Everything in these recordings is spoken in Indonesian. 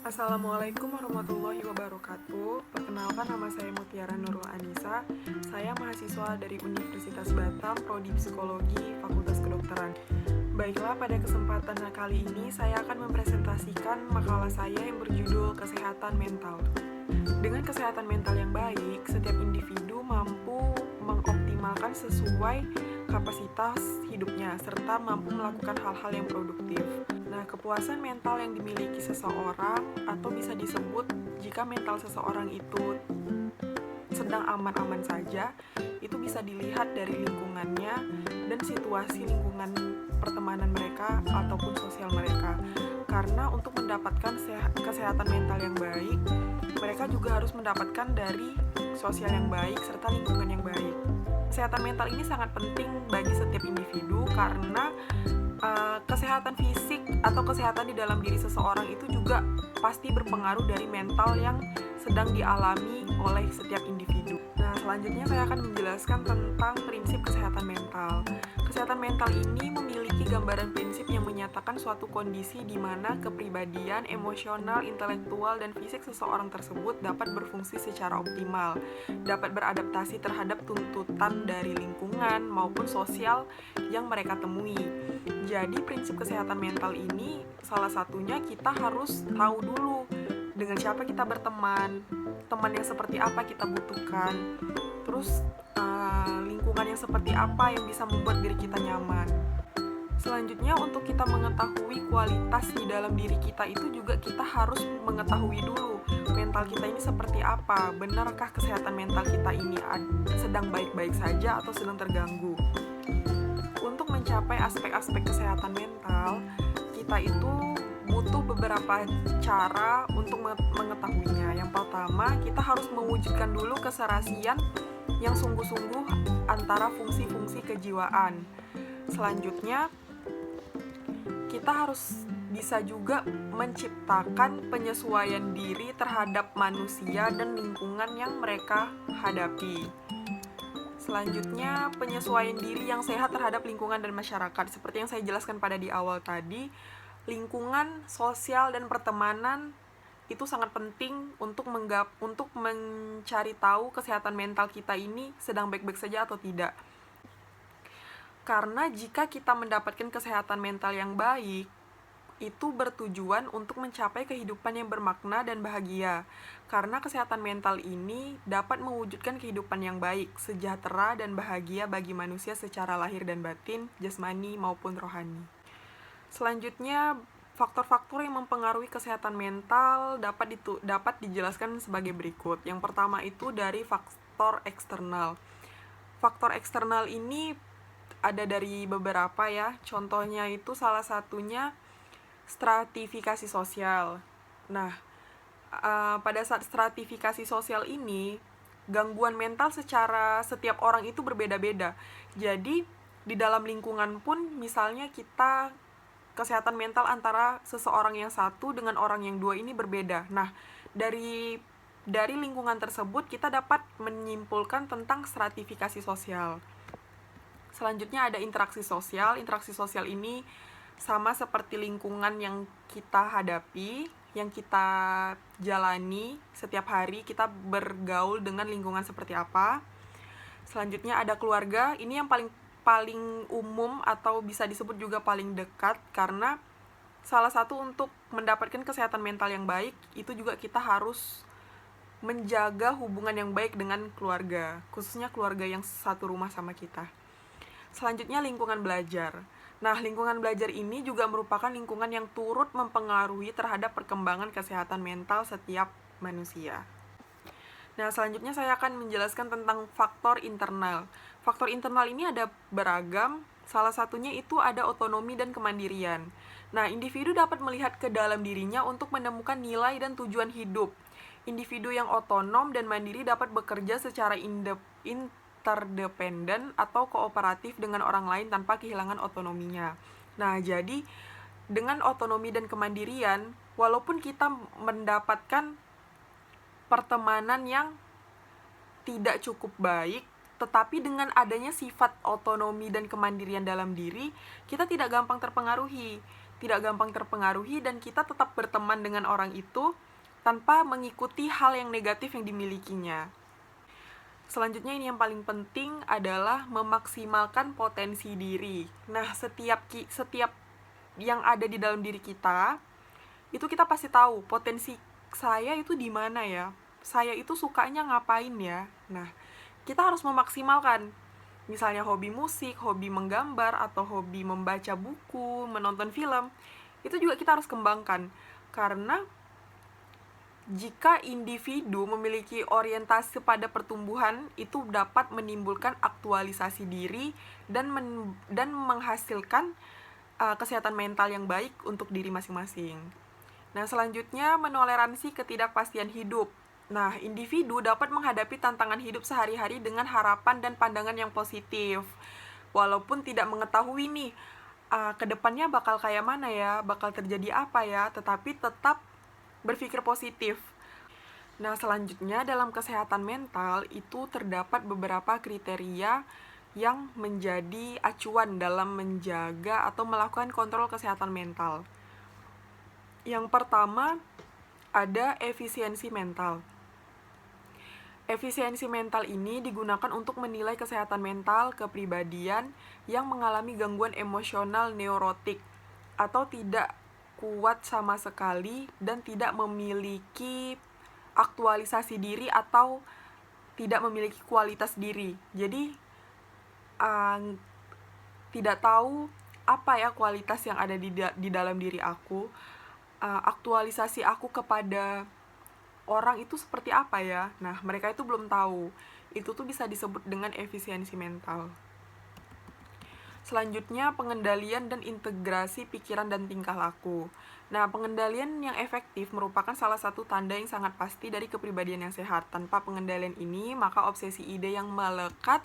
Assalamualaikum warahmatullahi wabarakatuh. Perkenalkan, nama saya Mutiara Nurul Anissa. Saya mahasiswa dari Universitas Batam, Prodi Psikologi, Fakultas Kedokteran. Baiklah, pada kesempatan kali ini saya akan mempresentasikan makalah saya yang berjudul Kesehatan Mental. Dengan kesehatan mental yang baik, setiap individu mampu mengoptimalkan sesuai kapasitas hidupnya, serta mampu melakukan hal-hal yang produktif. Nah, kepuasan mental yang dimiliki seseorang, atau bisa disebut jika mental seseorang itu sedang aman-aman saja, itu bisa dilihat dari lingkungannya dan situasi lingkungan pertemanan mereka ataupun sosial mereka. Karena untuk mendapatkan kesehatan mental yang baik, mereka juga harus mendapatkan dari sosial yang baik serta lingkungan yang baik. Kesehatan mental ini sangat penting bagi setiap individu karena kesehatan fisik atau kesehatan di dalam diri seseorang itu juga pasti berpengaruh dari mental yang sedang dialami oleh setiap individu. Nah, selanjutnya saya akan menjelaskan tentang prinsip kesehatan mental. Kesehatan mental ini memiliki gambaran prinsip yang menyatakan suatu kondisi di mana kepribadian, emosional, intelektual, dan fisik seseorang tersebut dapat berfungsi secara optimal, dapat beradaptasi terhadap tuntutan dari lingkungan maupun sosial yang mereka temui. Jadi prinsip kesehatan mental ini salah satunya kita harus tahu dulu dengan siapa kita berteman, teman yang seperti apa kita butuhkan, terus lingkungan yang seperti apa yang bisa membuat diri kita nyaman. Selanjutnya, untuk kita mengetahui kualitas di dalam diri kita itu juga kita harus mengetahui dulu mental kita ini seperti apa. Benarkah kesehatan mental kita ini sedang baik-baik saja atau sedang terganggu? Untuk mencapai aspek-aspek kesehatan mental, kita itu butuh beberapa cara untuk mengetahuinya. Yang pertama, kita harus mewujudkan dulu keserasian yang sungguh-sungguh antara fungsi-fungsi kejiwaan. Selanjutnya, kita harus bisa juga menciptakan penyesuaian diri terhadap manusia dan lingkungan yang mereka hadapi. Selanjutnya, penyesuaian diri yang sehat terhadap lingkungan dan masyarakat. Seperti yang saya jelaskan pada di awal tadi, lingkungan sosial dan pertemanan itu sangat penting untuk mencari tahu kesehatan mental kita ini sedang baik-baik saja atau tidak. Karena jika kita mendapatkan kesehatan mental yang baik, itu bertujuan untuk mencapai kehidupan yang bermakna dan bahagia. Karena kesehatan mental ini dapat mewujudkan kehidupan yang baik, sejahtera dan bahagia bagi manusia secara lahir dan batin, jasmani maupun rohani. Selanjutnya, faktor-faktor yang mempengaruhi kesehatan mental dapat dijelaskan sebagai berikut. Yang pertama itu dari faktor eksternal. Faktor eksternal ini ada dari beberapa ya. Contohnya itu salah satunya stratifikasi sosial. Nah, pada saat stratifikasi sosial ini, gangguan mental secara setiap orang itu berbeda-beda. Jadi, di dalam lingkungan pun misalnya kita kesehatan mental antara seseorang yang satu dengan orang yang dua ini berbeda. Nah, dari lingkungan tersebut kita dapat menyimpulkan tentang stratifikasi sosial. Selanjutnya ada interaksi sosial. Interaksi sosial ini sama seperti lingkungan yang kita hadapi, yang kita jalani setiap hari, kita bergaul dengan lingkungan seperti apa. Selanjutnya ada keluarga. Ini yang paling umum atau bisa disebut juga paling dekat, karena salah satu untuk mendapatkan kesehatan mental yang baik itu juga kita harus menjaga hubungan yang baik dengan keluarga, khususnya keluarga yang satu rumah sama kita. Selanjutnya lingkungan belajar. Nah, lingkungan belajar ini juga merupakan lingkungan yang turut mempengaruhi terhadap perkembangan kesehatan mental setiap manusia. Nah, selanjutnya saya akan menjelaskan tentang faktor internal. Faktor internal ini ada beragam, salah satunya itu ada otonomi dan kemandirian. Nah, individu dapat melihat ke dalam dirinya untuk menemukan nilai dan tujuan hidup. Individu yang otonom dan mandiri dapat bekerja secara interdependen atau kooperatif dengan orang lain tanpa kehilangan otonominya. Nah, jadi dengan otonomi dan kemandirian, walaupun kita mendapatkan pertemanan yang tidak cukup baik, tetapi dengan adanya sifat otonomi dan kemandirian dalam diri, kita tidak gampang terpengaruhi. tidak gampang terpengaruhi, dan kita tetap berteman dengan orang itu tanpa mengikuti hal yang negatif yang dimilikinya. Selanjutnya ini yang paling penting adalah memaksimalkan potensi diri. Nah, setiap yang ada di dalam diri kita, itu kita pasti tahu potensi saya itu di mana ya. Saya itu sukanya ngapain ya. Nah, kita harus memaksimalkan. Misalnya hobi musik, hobi menggambar, atau hobi membaca buku, menonton film. Itu juga kita harus kembangkan. Karena jika individu memiliki orientasi pada pertumbuhan, itu dapat menimbulkan aktualisasi diri dan menghasilkan kesehatan mental yang baik untuk diri masing-masing. Nah, selanjutnya menoleransi ketidakpastian hidup. Nah, individu dapat menghadapi tantangan hidup sehari-hari dengan harapan dan pandangan yang positif. Walaupun tidak mengetahui nih, kedepannya bakal kayak mana ya, bakal terjadi apa ya, tetapi tetap berpikir positif. Nah, selanjutnya dalam kesehatan mental itu terdapat beberapa kriteria yang menjadi acuan dalam menjaga atau melakukan kontrol kesehatan mental. Yang pertama, ada efisiensi mental. Efisiensi mental ini digunakan untuk menilai kesehatan mental kepribadian yang mengalami gangguan emosional neurotik atau tidak kuat sama sekali dan tidak memiliki aktualisasi diri atau tidak memiliki kualitas diri. Jadi tidak tahu apa ya kualitas yang ada di dalam diri aku, aktualisasi aku kepada orang itu seperti apa ya. Nah, mereka itu belum tahu. Itu tuh bisa disebut dengan efisiensi mental. Selanjutnya, pengendalian dan integrasi pikiran dan tingkah laku. Nah, pengendalian yang efektif merupakan salah satu tanda yang sangat pasti dari kepribadian yang sehat. Tanpa pengendalian ini, maka obsesi ide yang melekat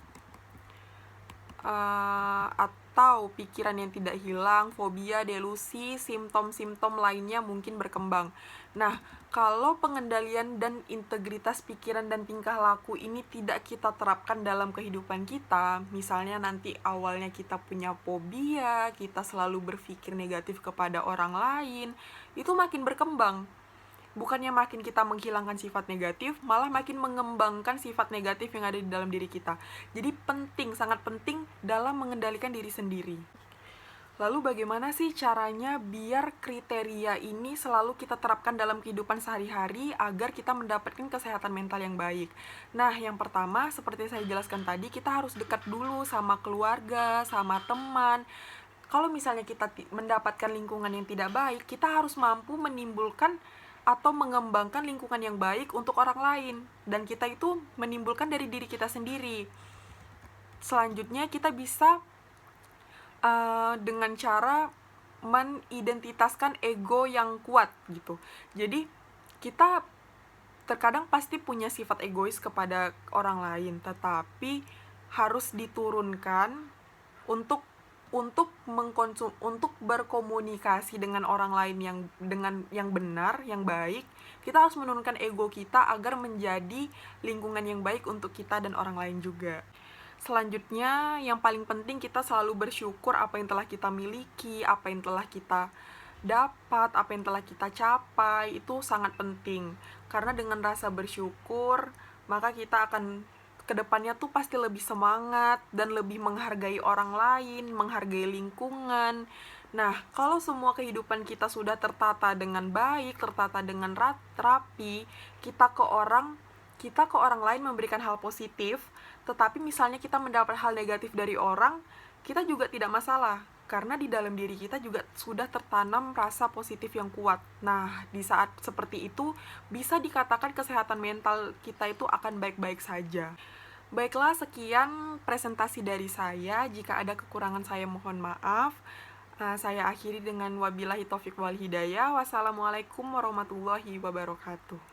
atau pikiran yang tidak hilang, fobia, delusi, simptom-simptom lainnya mungkin berkembang. Nah, kalau pengendalian dan integritas pikiran dan tingkah laku ini tidak kita terapkan dalam kehidupan kita, misalnya nanti awalnya kita punya fobia, kita selalu berpikir negatif kepada orang lain, itu makin berkembang. Bukannya makin kita menghilangkan sifat negatif, malah makin mengembangkan sifat negatif yang ada di dalam diri kita. Jadi penting, sangat penting dalam mengendalikan diri sendiri. Lalu bagaimana sih caranya biar kriteria ini selalu kita terapkan dalam kehidupan sehari-hari agar kita mendapatkan kesehatan mental yang baik? Nah, yang pertama, seperti saya jelaskan tadi, kita harus dekat dulu sama keluarga, sama teman. Kalau misalnya kita mendapatkan lingkungan yang tidak baik, kita harus mampu menimbulkan atau mengembangkan lingkungan yang baik untuk orang lain, dan kita itu menimbulkan dari diri kita sendiri. Selanjutnya kita bisa dengan cara menidentitaskan ego yang kuat gitu. Jadi kita terkadang pasti punya sifat egois kepada orang lain, tetapi harus diturunkan untuk berkomunikasi dengan orang lain yang benar, yang baik. Kita harus menurunkan ego kita agar menjadi lingkungan yang baik untuk kita dan orang lain juga. Selanjutnya, yang paling penting kita selalu bersyukur apa yang telah kita miliki, apa yang telah kita dapat, apa yang telah kita capai, itu sangat penting. Karena dengan rasa bersyukur, maka kita akan kedepannya tuh pasti lebih semangat dan lebih menghargai orang lain, menghargai lingkungan. Nah, kalau semua kehidupan kita sudah tertata dengan baik, tertata dengan rapi, kita ke orang lain memberikan hal positif, tetapi misalnya kita mendapat hal negatif dari orang, kita juga tidak masalah. Karena di dalam diri kita juga sudah tertanam rasa positif yang kuat. Nah, di saat seperti itu, bisa dikatakan kesehatan mental kita itu akan baik-baik saja. Baiklah, sekian presentasi dari saya. Jika ada kekurangan saya mohon maaf. Saya akhiri dengan wabillahi taufiq wal hidayah. Wassalamualaikum warahmatullahi wabarakatuh.